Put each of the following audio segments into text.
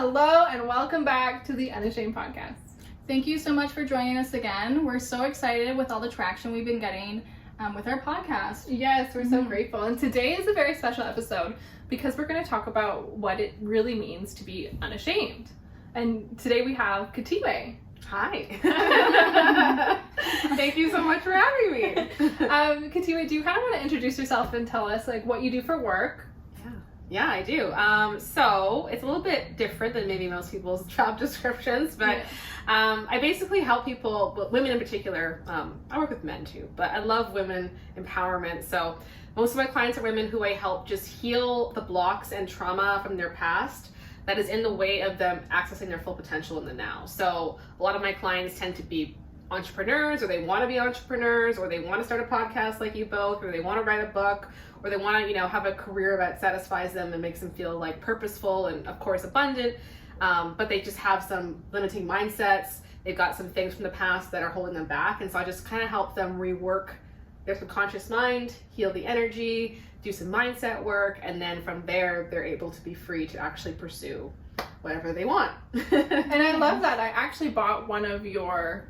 Hello and welcome back to the Unashamed podcast. Thank you so much for joining us again. We're so excited with all the traction we've been getting with our podcast. Yes, we're so grateful. And today is a very special episode because we're going to talk about what it really means to be unashamed. And today we have Khethiwe. Hi. Thank you so much for having me. Khethiwe, do you kind of want to introduce yourself and tell us like what you do for work? Yeah, I do. So it's a little bit different than maybe most people's job descriptions, but I basically help people, women in particular. I work with men too, but I love women empowerment. So most of my clients are women who I help just heal the blocks and trauma from their past that is in the way of them accessing their full potential in the now. So a lot of my clients tend to be entrepreneurs, or they want to be entrepreneurs, or they want to start a podcast like you both, or they want to write a book, or they want to, have a career that satisfies them and makes them feel like purposeful and of course abundant, but they just have some limiting mindsets. They've got some things from the past that are holding them back, and so I just kind of help them rework their subconscious mind, heal the energy, do some mindset work, and then from there they're able to be free to actually pursue whatever they want. And I love that. I actually bought one of your,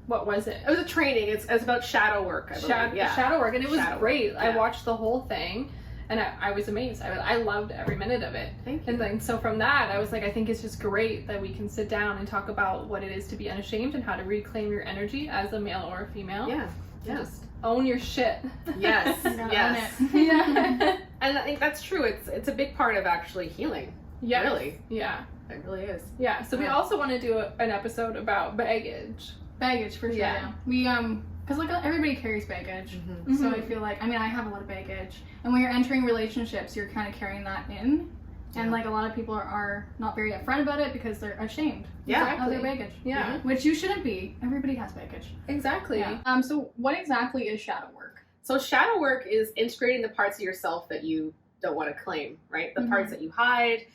what was it? It was a training. It's about shadow work, I believe. Shadow work, and it was great. Yeah. I watched the whole thing, and I was amazed. I loved every minute of it. Thank you. And then so from that, I was like, I think it's just great that we can sit down and talk about what it is to be unashamed and how to reclaim your energy as a male or a female. Yeah. And just own your shit. Yes. Yes. Yeah. And I think that's true. It's a big part of actually healing. Yes. Really. Yeah. It really is. Yeah. So we also want to do an episode about baggage. Baggage, for sure. Yeah. We, because like everybody carries baggage. Mm-hmm. So I feel like, I have a lot of baggage. And when you're entering relationships, you're kind of carrying that in. And like a lot of people are not very upfront about it because they're ashamed of their baggage. Yeah. Which you shouldn't be. Everybody has baggage. Exactly. Yeah. So what exactly is shadow work? So shadow work is integrating the parts of yourself that you don't want to claim, right? The parts that you hide,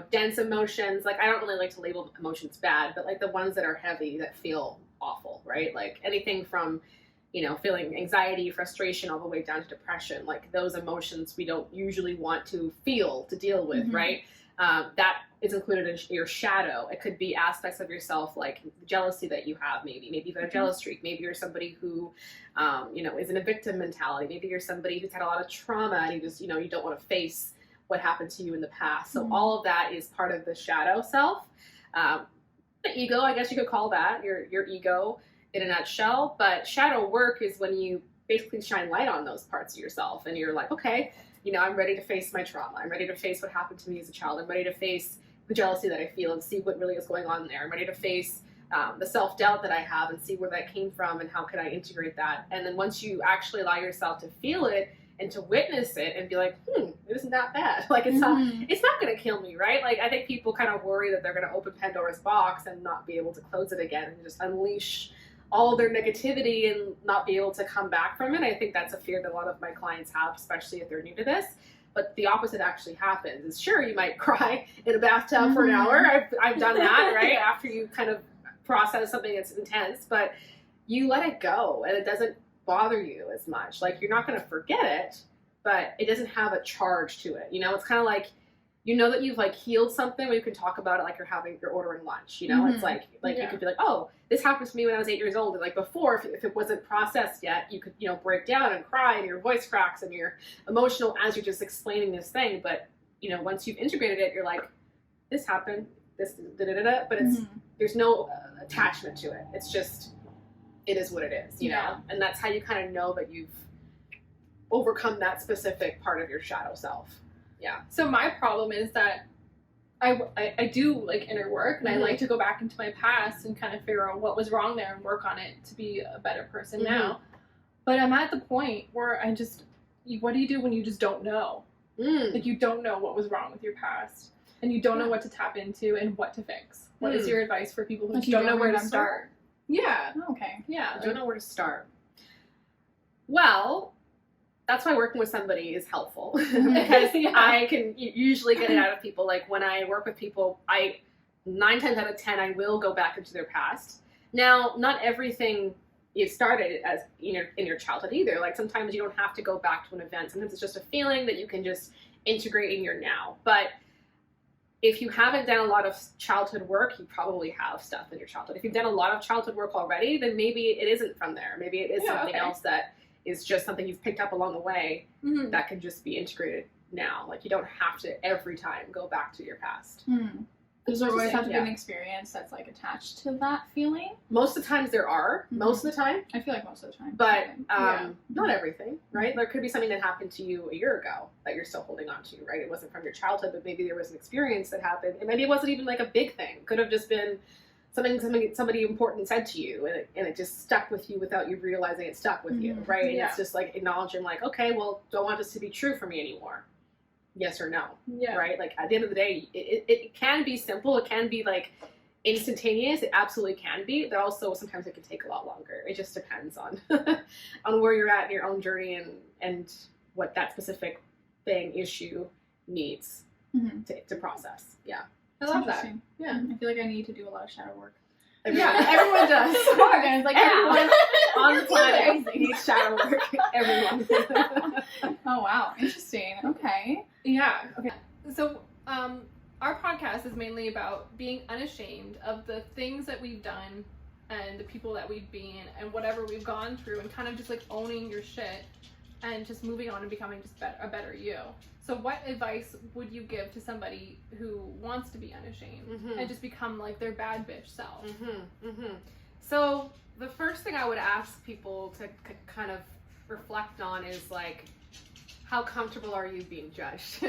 dense emotions. Like, I don't really like to label emotions bad, but like the ones that are heavy, that feel awful, right? Like anything from, feeling anxiety, frustration, all the way down to depression. Like those emotions we don't usually want to feel, to deal with, right? That is included in your shadow. It could be aspects of yourself, like jealousy that you have, maybe you've got a jealous streak. Maybe you're somebody who, is in a victim mentality. Maybe you're somebody who's had a lot of trauma and you just, you don't want to face what happened to you in the past. So all of that is part of the shadow self. The ego, I guess you could call that your ego in a nutshell. But shadow work is when you basically shine light on those parts of yourself and you're like, okay, I'm ready to face my trauma. I'm ready to face what happened to me as a child. I'm ready to face the jealousy that I feel and see what really is going on there. I'm ready to face the self-doubt that I have and see where that came from and how can I integrate that. And then once you actually allow yourself to feel it and to witness it and be like, it isn't that bad. Like it's not going to kill me, right? Like I think people kind of worry that they're going to open Pandora's box and not be able to close it again and just unleash all of their negativity and not be able to come back from it. I think that's a fear that a lot of my clients have, especially if they're new to this. But the opposite actually happens. Is sure, you might cry in a bathtub for an hour. I've done that, right? After you kind of process something that's intense, but you let it go and it doesn't bother you as much. Like you're not going to forget it, but it doesn't have a charge to it. It's kind of like, that you've like healed something where you can talk about it like you're ordering lunch. It's like you could be like, oh, this happened to me when I was 8 years old. And like before, if it wasn't processed yet, you could, break down and cry and your voice cracks and you're emotional as you're just explaining this thing. But, once you've integrated it, you're like, this happened, this da-da-da-da, but there's no attachment to it. It's just, it is what it is, you know? And that's how you kind of know that you've overcome that specific part of your shadow self. Yeah. So my problem is that I do like inner work and I like to go back into my past and kind of figure out what was wrong there and work on it to be a better person now. But I'm at the point where what do you do when you just don't know? Like you don't know what was wrong with your past and you don't know what to tap into and what to fix. What is your advice for people who don't know where to start? Yeah. Okay. Yeah. I don't know where to start. Well, that's why working with somebody is helpful because I can usually get it out of people. Like when I work with people, 9 times out of 10, I will go back into their past. Now, not everything is started as in your childhood either. Like sometimes you don't have to go back to an event. Sometimes it's just a feeling that you can just integrate in your now. But if you haven't done a lot of childhood work, you probably have stuff in your childhood. If you've done a lot of childhood work already, then maybe it isn't from there. Maybe it is something else that is just something you've picked up along the way that can just be integrated now. Like, you don't have to every time go back to your past. Does there always have to be an experience that's like attached to that feeling? Most of the times there are. Most of the time. I feel like most of the time. But not everything, right? There could be something that happened to you a year ago that you're still holding on to, right? It wasn't from your childhood, but maybe there was an experience that happened. And maybe it wasn't even like a big thing. It could have just been somebody important said to you, and it just stuck with you without you realizing it stuck with you, right? And it's just like acknowledging, like, okay, well, don't want this to be true for me anymore. Yes or no, right? Like, at the end of the day, it can be simple. It can be like instantaneous. It absolutely can be. But also sometimes it can take a lot longer. It just depends on on where you're at in your own journey and what that specific issue needs to process. Yeah, I love that. Yeah, I feel like I need to do a lot of shadow work. Everyone does. It's like everyone on the planet needs shadow work. Everyone. Oh wow, interesting. Okay. Yeah. Okay. So, our podcast is mainly about being unashamed of the things that we've done and the people that we've been and whatever we've gone through, and kind of just like owning your shit and just moving on and becoming just a better you. So what advice would you give to somebody who wants to be unashamed and just become like their bad bitch self? So the first thing I would ask people to kind of reflect on is like, how comfortable are you being judged?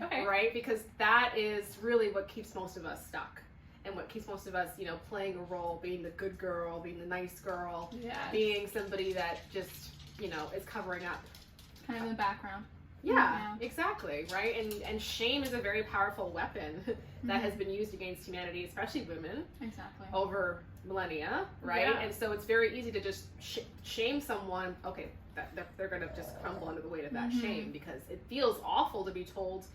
Right? Because that is really what keeps most of us stuck. And what keeps most of us, playing a role, being the good girl, being the nice girl, being somebody that just, is covering up. Kind of in the background. Yeah, exactly, right? And shame is a very powerful weapon that has been used against humanity, especially women, over millennia, right? Yeah. And so it's very easy to just shame someone. Okay, they're going to just crumble under the weight of that shame, because it feels awful to be told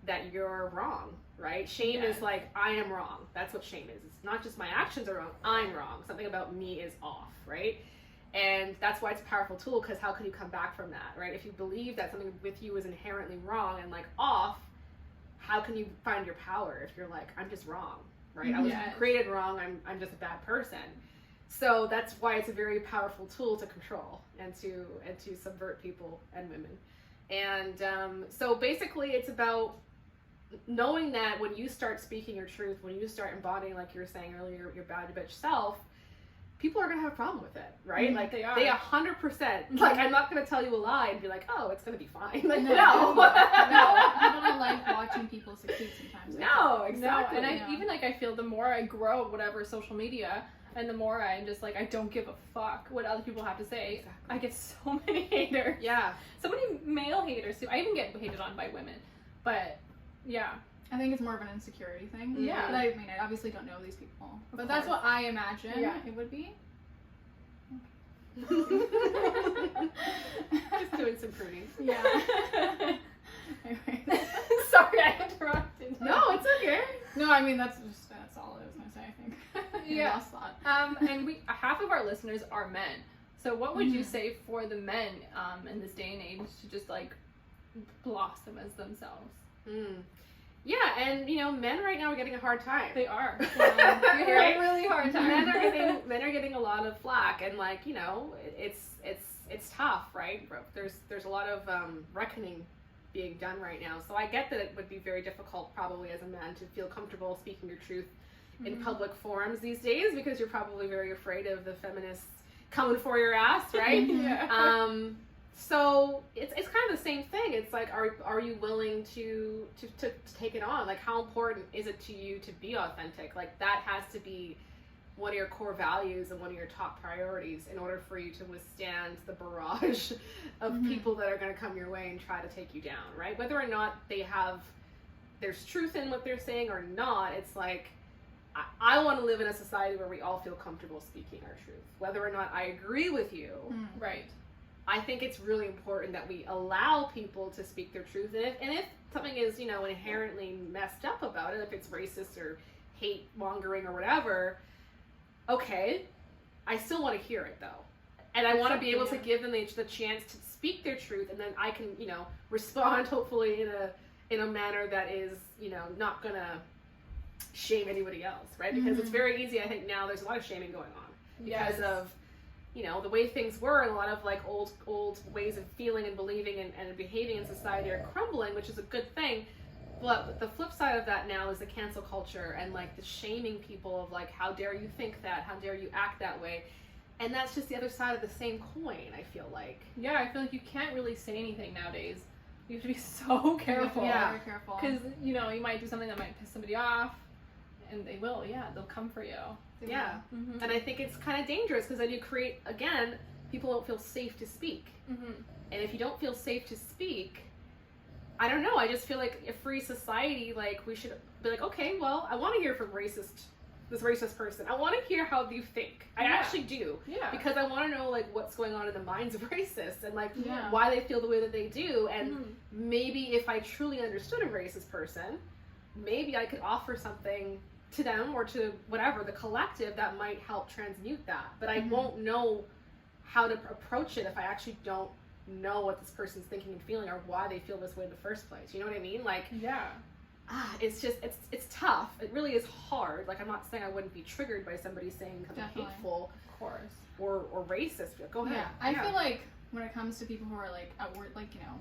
that you're wrong, right? Shame is like, I am wrong. That's what shame is. It's not just my actions are wrong, I'm wrong. Something about me is off, right? And that's why it's a powerful tool, because how can you come back from that, right? If you believe that something with you is inherently wrong and like off, how can you find your power if you're like, I'm just wrong, right? I was created wrong, I'm just a bad person. So that's why it's a very powerful tool to control and to subvert people and women. And so basically it's about knowing that when you start speaking your truth, when you start embodying, like you were saying earlier, your bad bitch self, people are going to have a problem with it, right? Like, they 100%, like, I'm not going to tell you a lie and be like, oh, it's going to be fine. Like, no. I don't like watching people succeed sometimes. No, exactly. No. And I feel the more I grow whatever social media, and the more I'm just like, I don't give a fuck what other people have to say. Exactly. I get so many haters. Yeah. So many male haters too. I even get hated on by women. But, yeah. I think it's more of an insecurity thing. Yeah. I mean, I obviously don't know these people. But that's what I imagine it would be. Just doing some pruning. Yeah. Anyway. Sorry, I interrupted. No, it's okay. No, I mean, that's all I was going to say, I think. Yeah. And half of our listeners are men. So what would you say for the men in this day and age to just like blossom as themselves? Yeah, and men right now are getting a hard time. They are. Right? Really hard time. Men are getting a lot of flack, and like it's tough, right? There's a lot of reckoning being done right now. So I get that it would be very difficult, probably as a man, to feel comfortable speaking your truth in public forums these days, because you're probably very afraid of the feminists coming for your ass, right? So it's kind of the same thing. It's like, are you willing to take it on? Like, how important is it to you to be authentic? Like, that has to be one of your core values and one of your top priorities in order for you to withstand the barrage of people that are going to come your way and try to take you down, right? Whether or not there's truth in what they're saying or not, it's like, I want to live in a society where we all feel comfortable speaking our truth. Whether or not I agree with you, right? I think it's really important that we allow people to speak their truth. And if something is, inherently messed up about it, if it's racist or hate mongering or whatever, okay, I still want to hear it though. And I want to be able to give them the chance to speak their truth, and then I can, respond hopefully in a manner that is, you know, not gonna shame anybody else, right? Because it's very easy, I think now there's a lot of shaming going on because of, you know, the way things were, and a lot of like old ways of feeling and believing and behaving in society are crumbling, which is a good thing. But the flip side of that now is the cancel culture and like the shaming people of like, how dare you think that, how dare you act that way. And that's just the other side of the same coin, I feel like. Yeah, I feel like you can't really say anything nowadays. You have to be so careful. Yeah, very careful. Because, you know, you might do something that might piss somebody off, and they will, they'll come for you. Yeah. Mm-hmm. And I think it's kind of dangerous because then you create, again, people don't feel safe to speak. Mm-hmm. And if you don't feel safe to speak, I don't know, I just feel like a free society, like, we should be like, okay, well, I want to hear from this racist person. I want to hear how you think. I actually do. Yeah. Because I want to know, like, what's going on in the minds of racists and, like, Yeah. why they feel the way that they do. And maybe if I truly understood a racist person, maybe I could offer something to them or to whatever, the collective, that might help transmute that. But I won't know how to approach it if I actually don't know what this person's thinking and feeling or why they feel this way in the first place. You know what I mean? Like, it's just, it's tough. It really is hard. Like, I'm not saying I wouldn't be triggered by somebody saying something hateful, of course, or racist. Go ahead. Yeah, I feel like when it comes to people who are like at work, like, you know,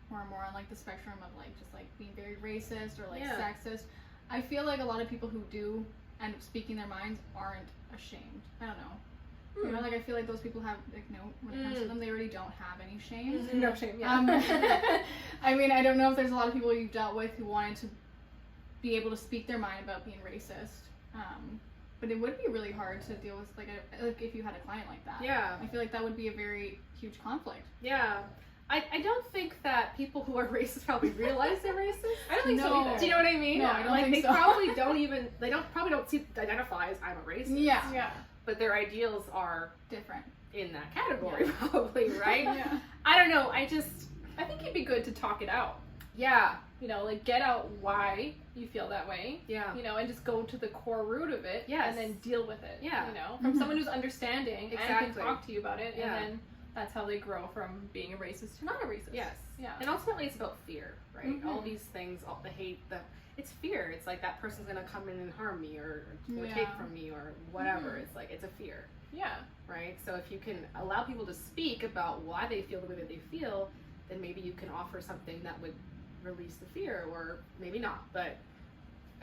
who are more on like the spectrum of like just like being very racist or like sexist, I feel like a lot of people who do end up speaking their minds aren't ashamed. I don't know. You know, like, I feel like those people have, like, no, when it comes to them, they already don't have any shame. No shame, yeah. I mean, I don't know if there's a lot of people you've dealt with who wanted to be able to speak their mind about being racist. But it would be really hard to deal with, like if you had a client like that. Yeah. I feel like that would be a very huge conflict. Yeah. I don't think that people who are racist probably realize they're racist. I don't think so either. Do you know what I mean? No, I don't like, think they so. probably don't even, probably don't identify as I'm a racist. Yeah. But their ideals are Different. in that category, probably, right? Yeah. I don't know. I think it'd be good to talk it out. Yeah. You know, like, get out why you feel that way. Yeah. You know, and just go to the core root of it. Yes. And then deal with it. Yeah. You know, from someone who's understanding and can talk to you about it. Yeah. And then that's how they grow from being a racist to not a racist. Yes. Yeah. And ultimately, it's about fear, right? All these things, all the hate, it's fear. It's like that person's gonna come in and harm me, or gonna take from me, or whatever. It's like, it's a fear. Yeah. Right? So if you can allow people to speak about why they feel the way that they feel, then maybe you can offer something that would release the fear, or maybe not, but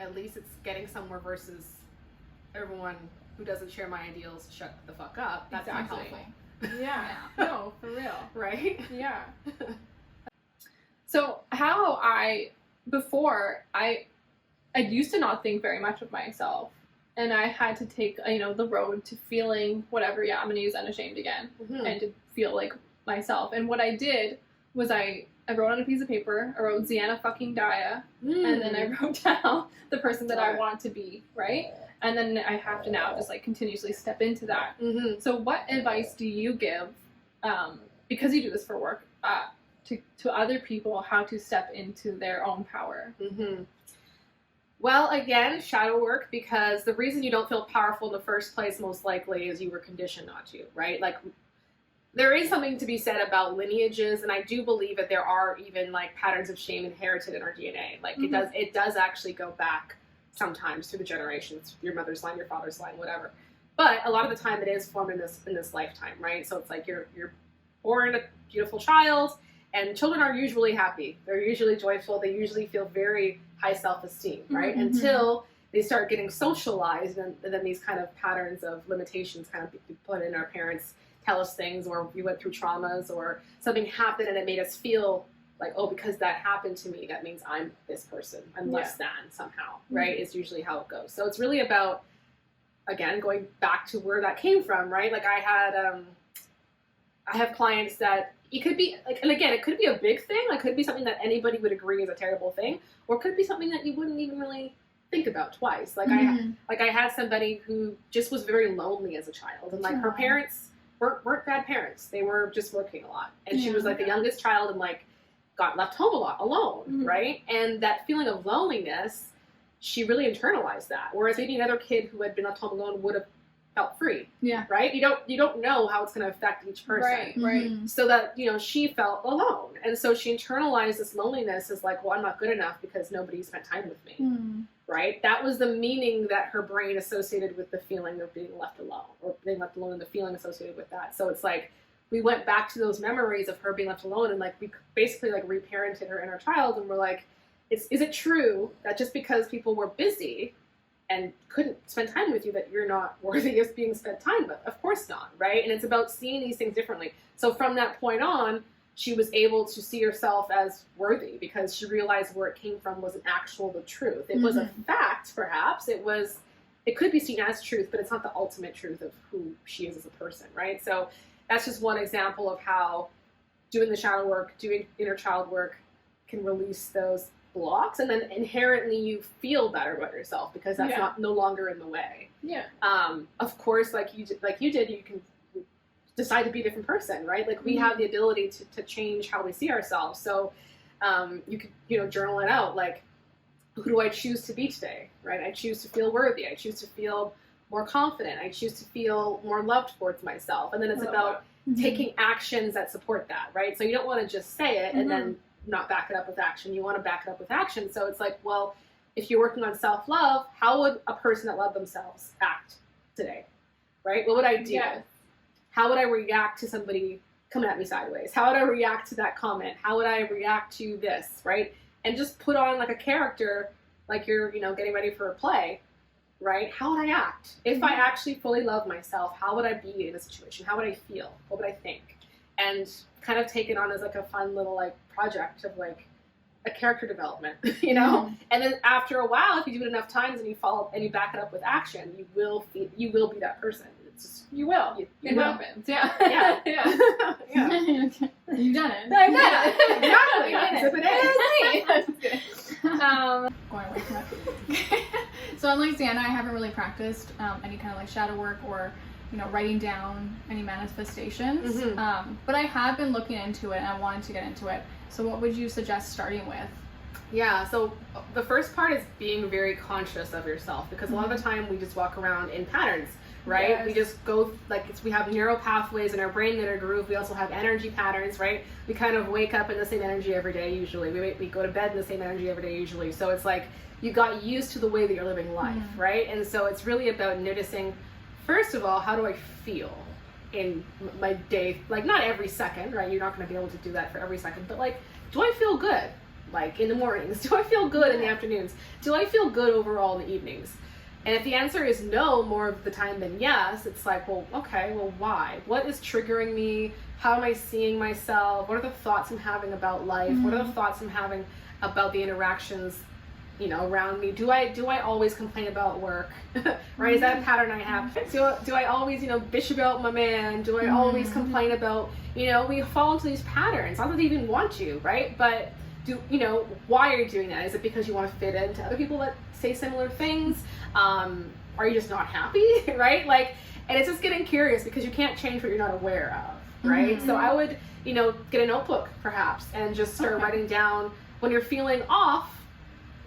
at least it's getting somewhere versus everyone who doesn't share my ideals, shut the fuck up. That's not helpful. Yeah. No, for real. Right? Yeah. So how before I used to not think very much of myself, and I had to take, you know, the road to feeling whatever, I'm going to use Unashamed again, and to feel like myself. And what I did was I wrote on a piece of paper, I wrote Ziana fucking Daya, and then I wrote down the person that I want to be, right? And then I have to now just, like, continuously step into that. So what advice do you give, because you do this for work, to other people, how to step into their own power? Well, again, shadow work, because the reason you don't feel powerful in the first place most likely is you were conditioned not to, right? Like, there is something to be said about lineages, and I do believe that there are even, like, patterns of shame inherited in our DNA. Like, it does actually go back sometimes through the generations, your mother's line, your father's line, whatever. But a lot of the time it is formed in this lifetime, right? So it's like you're born a beautiful child, and children are usually happy. They're usually joyful. They usually feel very high self-esteem, right? Until they start getting socialized, and then these kind of patterns of limitations kind of be put in. Our parents tell us things, or we went through traumas, or something happened and it made us feel like, oh, because that happened to me, that means I'm this person. I'm less than somehow, right? Is usually how it goes. So it's really about, again, going back to where that came from, right? Like, I have clients that it could be, like, and again, it could be a big thing. Like, it could be something that anybody would agree is a terrible thing, or it could be something that you wouldn't even really think about twice. Like, I had somebody who just was very lonely as a child, and, like, her parents weren't bad parents. They were just working a lot. And she was, like, the youngest child, and, like, got left home a lot alone, right? And that feeling of loneliness, she really internalized that. Whereas maybe another kid who had been left home alone would have felt free. Yeah. Right? You don't know how it's going to affect each person. Right. So that, she felt alone. And so she internalized this loneliness as like, well, I'm not good enough because nobody spent time with me. Right? That was the meaning that her brain associated with the feeling of being left alone, or being left alone and the feeling associated with that. So it's like, we went back to those memories of her being left alone, and like, we basically like reparented her inner child, and we're like, is it true that just because people were busy and couldn't spend time with you that you're not worthy of being spent time with? Of course not, right? And it's about seeing these things differently. So from that point on, she was able to see herself as worthy because she realized where it came from wasn't the truth. It was a fact, perhaps. It could be seen as truth, but it's not the ultimate truth of who she is as a person, right? So that's just one example of how doing the shadow work, doing inner child work can release those blocks, and then inherently you feel better about yourself because that's no longer in the way. Yeah. Of course, like you did, you can decide to be a different person, right? Like we have the ability to change how we see ourselves. So you could, journal it out. Like, who do I choose to be today, right? I choose to feel worthy. I choose to feel more confident. I choose to feel more loved towards myself. And then it's about taking actions that support that, right? So you don't want to just say it and then not back it up with action. You want to back it up with action. So it's like, well, if you're working on self-love, how would a person that loved themselves act today, right? What would I do? Yeah. How would I react to somebody coming at me sideways? How would I react to that comment? How would I react to this, right? And just put on like a character, like you're, getting ready for a play, right? How would I act? If I actually fully love myself, how would I be in a situation? How would I feel? What would I think? And kind of take it on as like a fun little like project of like a character development, And then after a while, if you do it enough times and you follow and you back it up with action, you will be that person. It's just, you will. It happens. Yeah. Yeah. Yeah. You've done it. I did Exactly. That's it. Going away from it. So unlike Sienna, I haven't really practiced any kind of like shadow work or writing down any manifestations. But I have been looking into it and I wanted to get into it. So what would you suggest starting with? Yeah, so the first part is being very conscious of yourself, because a lot of the time we just walk around in patterns, right? Yes. We just go, we have neural pathways in our brain that are grooved. We also have energy patterns, right? We kind of wake up in the same energy every day usually. We go to bed in the same energy every day usually. So it's like you got used to the way that you're living life, right? And so it's really about noticing, first of all, how do I feel in my day? Like, not every second, right? You're not going to be able to do that for every second, but like, do I feel good? Like in the mornings? Do I feel good in the afternoons? Do I feel good overall in the evenings? And if the answer is no more of the time than yes, it's like, well, okay, well, why? What is triggering me? How am I seeing myself? What are the thoughts I'm having about life? What are the thoughts I'm having about the interactions, around me? Do I always complain about work? Right? Is that a pattern I have? Do I always, bitch about my man? Do I always complain about, we fall into these patterns. Not that they even want to, right? But why are you doing that? Is it because you want to fit into other people that say similar things? Are you just not happy? Right? And it's just getting curious, because you can't change what you're not aware of, right? So I would, get a notebook perhaps and just start writing down when you're feeling off.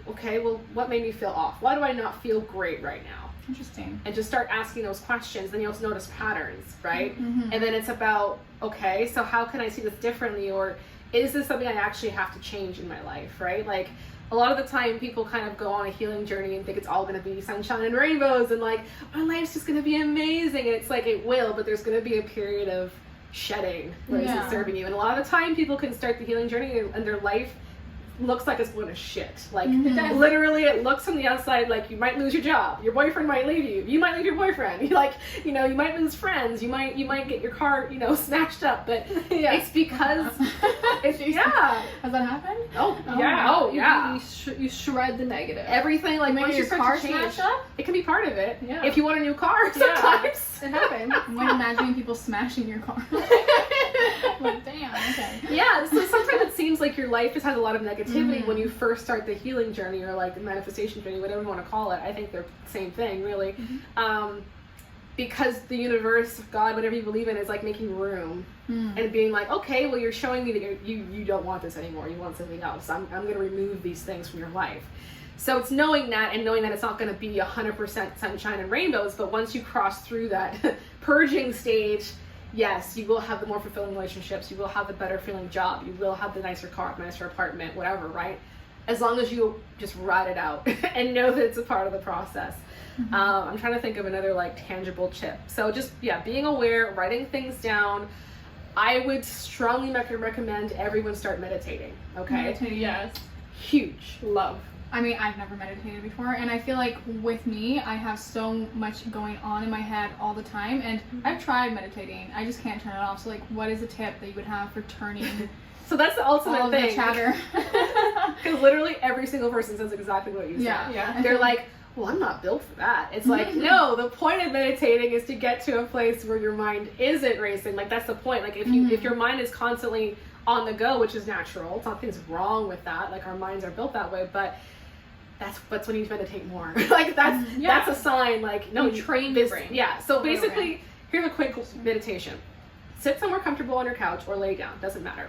Okay, well, what made me feel off? Why do I not feel great right now? Interesting. And just start asking those questions. Then you'll notice patterns, right? And then it's about, okay, so how can I see this differently? Or is this something I actually have to change in my life, right? Like, a lot of the time people kind of go on a healing journey and think it's all going to be sunshine and rainbows and like, my life's just going to be amazing. And it's like, it will, but there's going to be a period of shedding where it's serving you. And a lot of the time people can start the healing journey and their life looks like it's going to shit. Like, literally, it looks from the outside like you might lose your job, your boyfriend might leave you, you might leave your boyfriend, you might lose friends, you might get your car, smashed up, but it's because has that happened? You shred the negative. Everything, like, once your car smashed up, it can be part of it. Yeah. If you want a new car, sometimes it happens. I'm like imagining people smashing your car. Like, damn, okay. Yeah, so sometimes it seems like your life just has a lot of negativity when you first start the healing journey, or like the manifestation journey, whatever you want to call it. I think they're the same thing, really. Because the universe, God, whatever you believe in, is like making room and being like, okay, well, you're showing me that you don't want this anymore. You want something else. I'm going to remove these things from your life. So it's knowing that, and knowing that it's not going to be 100% sunshine and rainbows, but once you cross through that purging stage, yes, you will have the more fulfilling relationships, you will have the better feeling job, you will have the nicer car, nicer apartment, whatever, right? As long as you just ride it out and know that it's a part of the process. I'm trying to think of another like tangible tip. So just, being aware, writing things down. I would strongly recommend everyone start meditating, okay? Meditating, yes. Huge. Love. I mean, I've never meditated before, and I feel like with me, I have so much going on in my head all the time, and I've tried meditating. I just can't turn it off. So, like, what is a tip that you would have for turning So that's the ultimate all thing. the chatter? Because literally every single person says exactly what you said. Yeah. They're like, well, I'm not built for that. It's like, no, the point of meditating is to get to a place where your mind isn't racing. Like, that's the point. Like, if your mind is constantly on the go, which is natural, it's nothing's wrong with that. Like, our minds are built that way, but that's when you meditate more. Like, that's a sign. Like, no, you train the brain. Yeah. So basically, here's a quick meditation. Sit somewhere comfortable on your couch or lay down. Doesn't matter.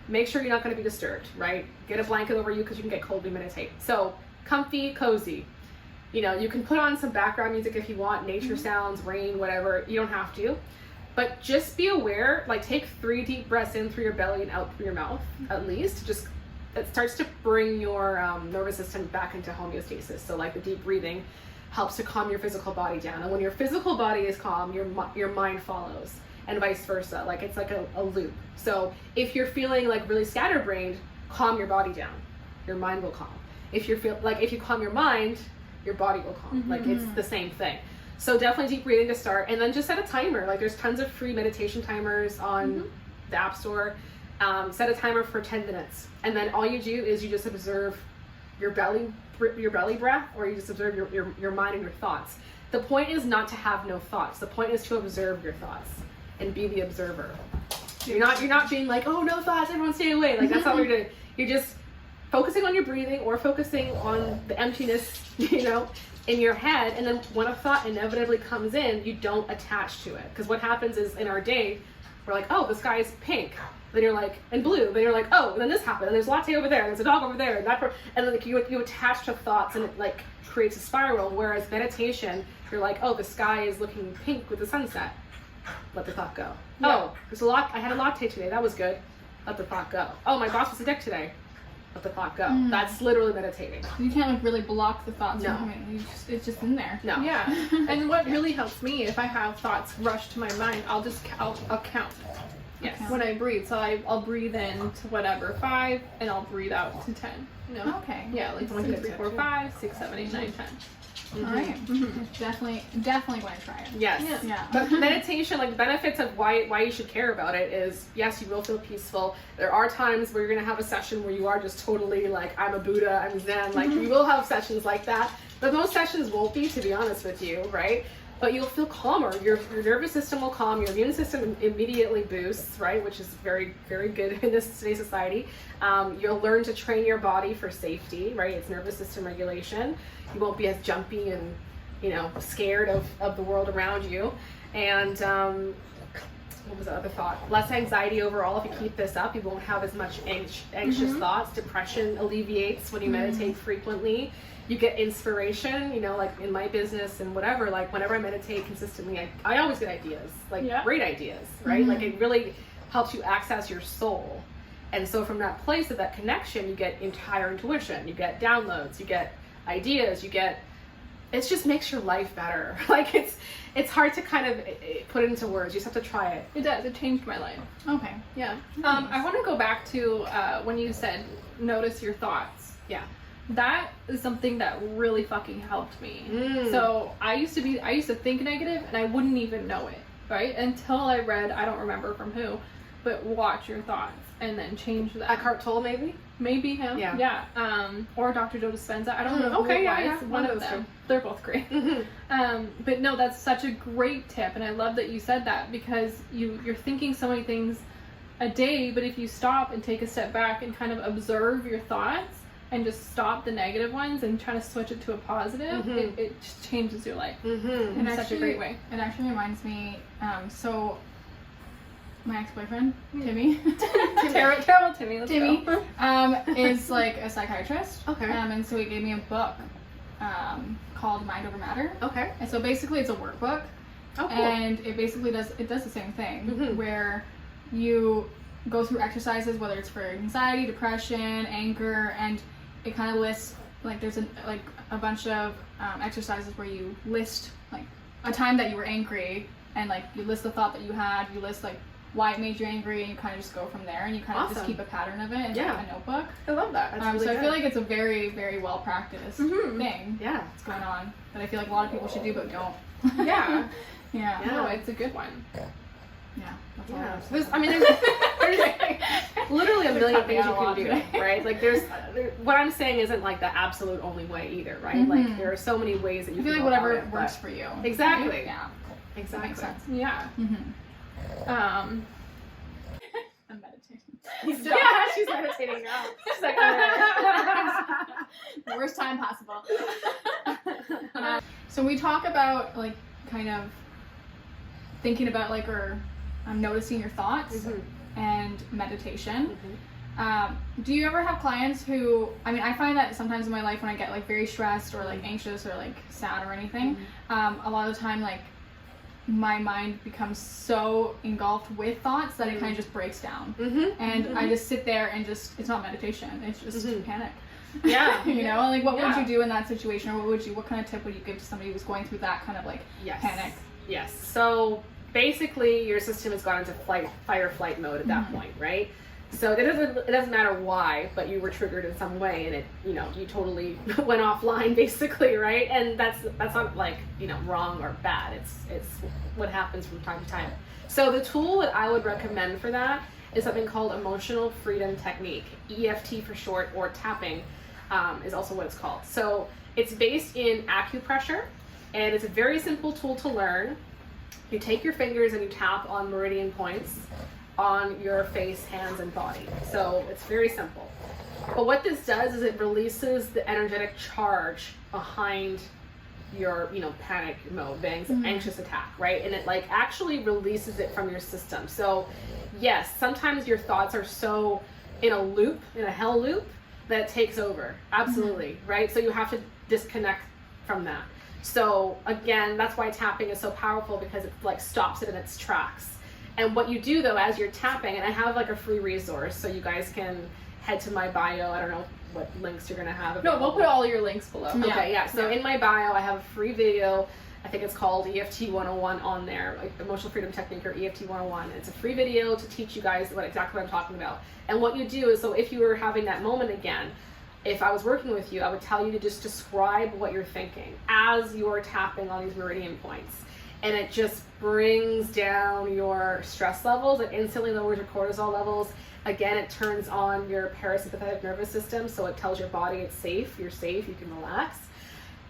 Make sure you're not going to be disturbed, right? Get a blanket over you because you can get cold when you meditate. So comfy, cozy. You know, you can put on some background music if you want, nature sounds, rain, whatever. You don't have to. But just be aware, like take 3 deep breaths in through your belly and out through your mouth, at least. Just, it starts to bring your nervous system back into homeostasis. So like the deep breathing helps to calm your physical body down. And when your physical body is calm, your mind follows, and vice versa. Like it's like a loop. So if you're feeling like really scatterbrained, calm your body down. Your mind will calm. If you calm your mind, your body will calm. Like it's the same thing. So definitely deep breathing to start, and then just set a timer. Like there's tons of free meditation timers on the App Store. Set a timer for 10 minutes, and then all you do is you just observe your belly breath, or you just observe your mind and your thoughts. The point is not to have no thoughts. The point is to observe your thoughts and be the observer. You're not being like, oh, no thoughts, everyone stay away. Like that's not what you're doing. You're just focusing on your breathing or focusing on the emptiness, in your head. And then when a thought inevitably comes in, you don't attach to it. Because what happens is in our day, we're like, oh, the sky is pink. Then you're like, and blue. Then you're like, oh, and then this happened. And there's a latte over there. And there's a dog over there. And then like you attach to thoughts, and it like creates a spiral. Whereas meditation, you're like, oh, the sky is looking pink with the sunset. Let the thought go. Yeah. Oh, I had a latte today. That was good. Let the thought go. Oh, my boss was a dick today. Let the thought go. That's literally meditating. You can't like really block the thoughts. No. It's just in there. No. Yeah. And what really helps me, if I have thoughts rush to my mind, I'll count. Yes. When I breathe. So I'll breathe in to whatever, 5, and I'll breathe out to 10. Okay. Yeah, like 1, 2, 3, 4, 5, 6, 7, 8, 9, 10. All right. Definitely going to try it. Yes. Yeah. But meditation, like the benefits of why you should care about it is, yes, you will feel peaceful. There are times where you're going to have a session where you are just totally like, I'm a Buddha, I'm Zen. Like you will have sessions like that. But most sessions won't be, to be honest with you, right? But you'll feel calmer. Your nervous system will calm. Your immune system immediately boosts, right? Which is very, very good in today's society. You'll learn to train your body for safety, right? It's nervous system regulation. You won't be as jumpy and, scared of the world around you. And what was the other thought? Less anxiety overall. If you keep this up, you won't have as much anxious thoughts. Depression alleviates when you meditate frequently. You get inspiration, like in my business and whatever, like whenever I meditate consistently, I always get ideas, great ideas, right? Like it really helps you access your soul. And so from that place of that connection, you get entire intuition, you get downloads, you get ideas, it just makes your life better. Like it's hard to kind of put it into words. You just have to try it. It does. It changed my life. Okay. Yeah. Nice. I want to go back to when you said notice your thoughts. Yeah. That is something that really fucking helped me. So I used to think negative and I wouldn't even know it, right? Until I read, I don't remember from who, but watch your thoughts and then change that. Eckhart Tolle, maybe? Maybe him. Yeah. Or Dr. Joe Dispenza. I don't know. Okay, who it yeah. was. One of them. They're both great. But no, that's such a great tip, and I love that you said that, because you're thinking so many things a day, but if you stop and take a step back and kind of observe your thoughts and just stop the negative ones and try to switch it to a positive, it just changes your life in such a great way. It actually reminds me, so my ex-boyfriend, Timmy. Terrible Timmy. Let's Timmy go. is like a psychiatrist. Okay. And so he gave me a book called Mind Over Matter. Okay. And so basically it's a workbook. Oh, cool. And it basically does the same thing, Mhm. where you go through exercises, whether it's for anxiety, depression, anger, and it kind of lists, like, there's a bunch of exercises where you list like a time that you were angry, and like you list the thought that you had, you list like why it made you angry, and you kind of just go from there, and you kind of just keep a pattern of it in like a notebook. I love that. That's really so good. I feel like it's a very, very well practiced thing that's going on that I feel like a lot of people should do but don't. Yeah. Yeah. No, it's a good one. Yeah. That's all I Yeah. have to There's, say. I mean, there's literally a million things you can do, right? Like, what I'm saying isn't like the absolute only way either, right? Mhm. Like, there are so many ways that you I can feel go like about whatever it, works but- for you. Exactly. Yeah. Exactly. That makes sense. Yeah. I'm meditating. Yeah, she's meditating now. She's like, The worst time possible. So we talk about like kind of thinking about like or noticing your thoughts and meditation. Do you ever have clients who, I mean, I find that sometimes in my life when I get like very stressed or like anxious or like sad or anything, a lot of the time like my mind becomes so engulfed with thoughts that it kind of just breaks down. And I just sit there and just, it's not meditation, it's just panic. Yeah. You know, like what would you do in that situation, or what kind of tip would you give to somebody who's going through that kind of like panic? Yes. So basically your system has gone into fight or flight mode at that point, right? So it doesn't matter why, but you were triggered in some way, and it, you know, you totally went offline basically, right? And that's not like, you know, wrong or bad. It's what happens from time to time. So the tool that I would recommend for that is something called Emotional Freedom Technique, EFT for short, or tapping is also what it's called. So it's based in acupressure, and it's a very simple tool to learn. You take your fingers and you tap on meridian points on your face, hands, and body. So it's very simple. But what this does is it releases the energetic charge behind your, you know, panic mode, anxious attack, right? And it like actually releases it from your system. So yes, sometimes your thoughts are so in a hell loop, that it takes over. Absolutely, right? So you have to disconnect from that. So again, that's why tapping is so powerful, because it like stops it in its tracks. And what you do though, as you're tapping, and I have like a free resource, so you guys can head to my bio. I don't know what links you're gonna have. No, we'll put all your links below. Okay, yeah. So in my bio, I have a free video. I think it's called EFT 101 on there, like Emotional Freedom Technique, or EFT 101. It's a free video to teach you guys exactly what I'm talking about. And what you do is, so if you were having that moment again, if I was working with you, I would tell you to just describe what you're thinking as you're tapping on these meridian points. And it just brings down your stress levels. It instantly lowers your cortisol levels. Again, it turns on your parasympathetic nervous system, so it tells your body it's safe, you can relax.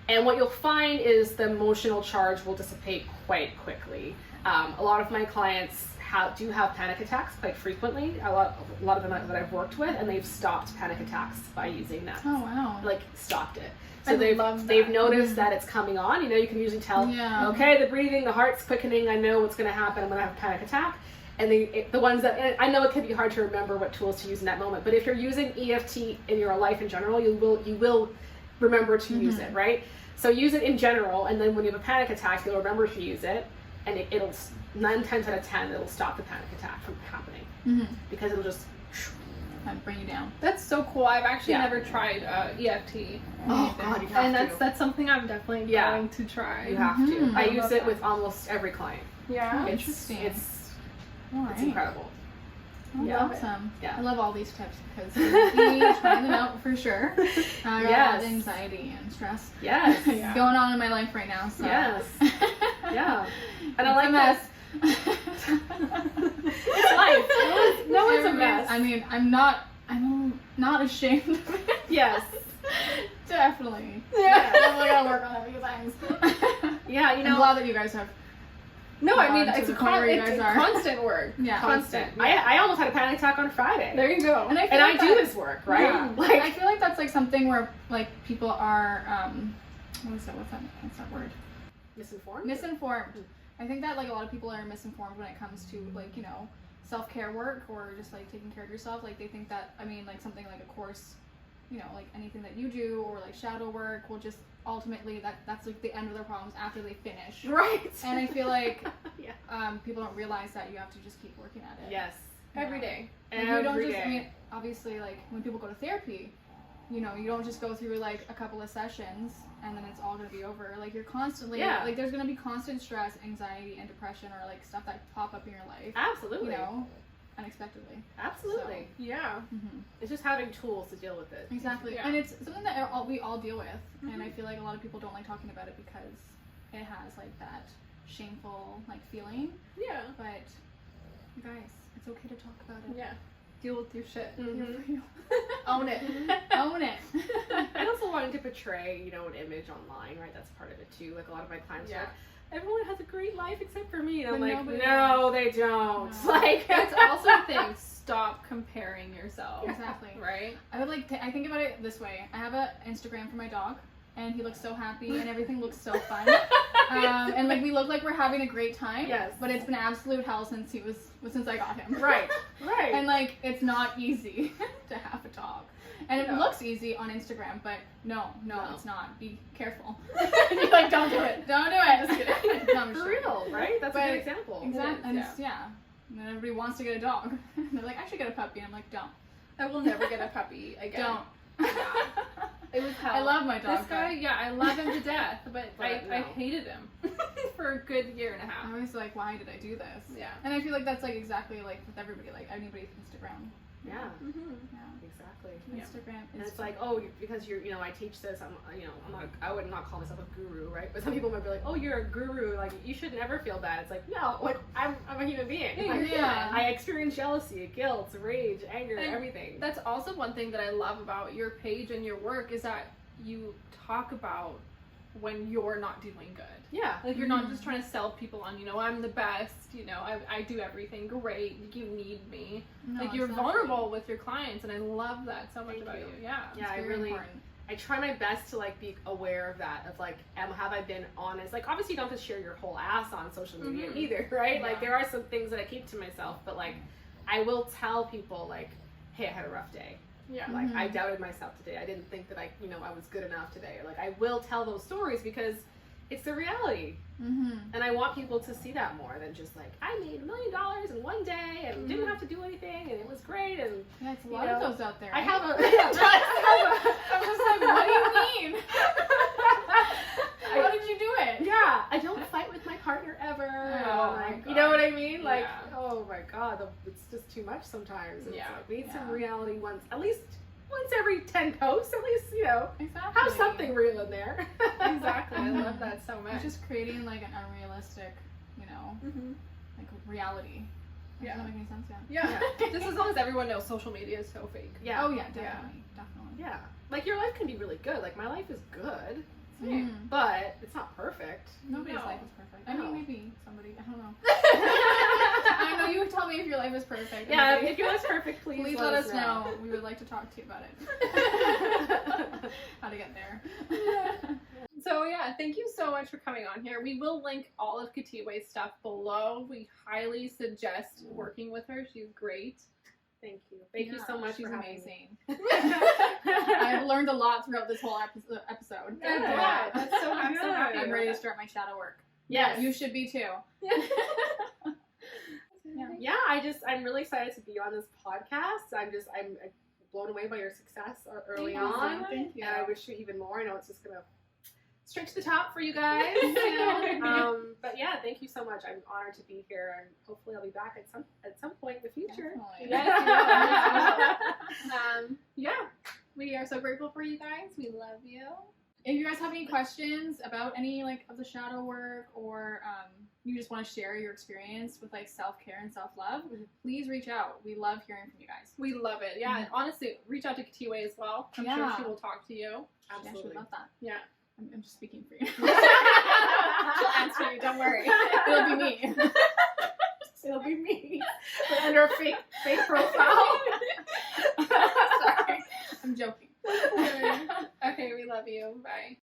And what you'll find is the emotional charge will dissipate quite quickly. A lot of my clients do have panic attacks quite frequently. A lot of them that I've worked with, and they've stopped panic attacks by using that. Oh wow! Like stopped it. So they've noticed that it's coming on. You know, you can usually tell. Okay, the breathing, the heart's quickening. I know what's going to happen. I'm going to have a panic attack. And the ones that, and I know it can be hard to remember what tools to use in that moment. But if you're using EFT in your life in general, you will remember to use it, right? So use it in general, and then when you have a panic attack, you'll remember to use it, and it'll 9 times out of 10 it'll stop the panic attack from happening, because it'll just bring you down. That's so cool. I've actually never tried EFT. Oh God, you have and to. that's something I'm definitely going to try. You have to. I use it with almost every client. Yeah, interesting. It's right. incredible. Awesome. Yeah. I love all these tips because we try them out for sure. I got a lot of anxiety and stress going on in my life right now. So. Yes. Yeah. And I like that. It's life. No one's a mess. I mean, I'm not ashamed of it. Yes. Definitely. Yeah. I gotta work on it a few times. Yeah, you know. I'm glad that you guys have. No, I mean, it's a constant work. Yeah. Constant. I almost had a panic attack on Friday. There you go. And I do this work, right? Yeah. Like, I feel like that's like something where like people are what's that word? Misinformed. Misinformed. I think that like a lot of people are misinformed when it comes to like, you know, self-care work or just like taking care of yourself, like they think that, I mean, like something like a course, you know, like anything that you do or like shadow work will just ultimately that's like the end of their problems after they finish. Right. And I feel like yeah. People don't realize that you have to just keep working at it. Yes. Every day. Like, you don't just, I mean, obviously, like when people go to therapy, you know, you don't just go through like a couple of sessions and then it's all gonna be over. Like you're constantly, like there's gonna be constant stress, anxiety, and depression, or like stuff that pop up in your life. Absolutely. You know, unexpectedly. Absolutely. So, yeah. It's just having tools to deal with it. Exactly. Yeah. And it's something that we all deal with, and I feel like a lot of people don't like talking about it because it has like that shameful like feeling. Yeah. But you guys, it's okay to talk about it. Yeah. Deal with your shit. Own it. Own it. I also wanted to portray, you know, an image online, right? That's part of it too. Like a lot of my clients are like, everyone has a great life except for me. And I'm like, no, they don't. No. Like, that's also the thing. Stop comparing yourself. Exactly. Right? I would like I think about it this way. I have an Instagram for my dog, and he looks so happy, and everything looks so fun. And like we look like we're having a great time. Yes. But it's been absolute hell since I got him. Right. Right. And like it's not easy to have a dog. And it looks easy on Instagram, but no, it's not. Be careful. You're like, don't do it. Don't do it. Just kidding. No, I'm For sure. real, right? That's a good example. Exactly. And and then everybody wants to get a dog. They're like, I should get a puppy. And I'm like, don't. I will never get a puppy again. Don't. Yeah. It was hell. I love my dog. This guy, I love him to death, but no. I hated him for a good year and a half. I was like, why did I do this? Yeah. And I feel like that's like exactly like with everybody, like anybody's Instagram. Yeah. Yeah. Exactly. Instagram is. And it's like, oh, because you're, you know, I teach this. I would not call myself a guru, right? But some people might be like, oh, you're a guru. Like, you should never feel bad. It's like, no, I'm a human being. Like, I experience jealousy, guilt, rage, anger, everything. That's also one thing that I love about your page and your work is that you talk about when you're not doing good. Yeah. Like you're not just trying to sell people on, you know, I'm the best, you know, I do everything great, you need me. No, like you're vulnerable with your clients, and I love that so much about you. Yeah. Yeah, I really important. I try my best to like be aware of that, of like, have I been honest? Like obviously you don't have to share your whole ass on social media either, right? Yeah. Like there are some things that I keep to myself, but like I will tell people like, hey, I had a rough day. Yeah. Like I doubted myself today. I didn't think that I was good enough today. Like I will tell those stories because it's the reality. And I want people to see that more than just like, I made $1 million in one day and didn't have to do anything and it was great. And yeah, it's a lot of those out there. I have a. I was like, what do you mean? How did you do it? Yeah, I don't fight with my partner ever. Oh my God. You know what I mean? Like, oh my God, it's just too much sometimes. And yeah, it's like, we need some reality at least once every 10 posts, at least, you know, have something real in there. Exactly. I love that so much. It's just creating like an unrealistic, you know, like reality. Does that make any sense? Yeah. Just as long as everyone knows social media is so fake. Yeah. Oh yeah, definitely. Yeah. Like your life can be really good. Like my life is good. But it's not perfect. Nobody's life is perfect. I mean, maybe somebody. I don't know. I know you would tell me if your life is perfect. Yeah, if your life's perfect, please let us know. We would like to talk to you about it. How to get there. So yeah, thank you so much for coming on here. We will link all of Khethiwe's stuff below. We highly suggest working with her. She's great. Thank you. Thank you so much. She's for amazing. I've learned a lot throughout this whole episode. Yeah, that's so happy. I'm ready to start my shadow work. Yes. You should be too. Yeah, I'm really excited to be on this podcast. I'm blown away by your success early on. Thank you. And I wish you even more. I know it's just gonna straight to the top for you guys. You know? But yeah, thank you so much. I'm honored to be here, and hopefully I'll be back at some point in the future. Yes, yeah, we are so grateful for you guys. We love you. If you guys have any questions about any like of the shadow work, or you just want to share your experience with like self-care and self-love, please reach out. We love hearing from you guys. We love it. Yeah, and honestly, reach out to Khethiwe as well. I'm sure she will talk to you. Absolutely. Yeah, she would love that. Yeah. I'm just speaking for you. She'll answer you, don't worry. It'll be me. It'll be me. But under a fake profile. Sorry. I'm joking. Okay, we love you. Bye.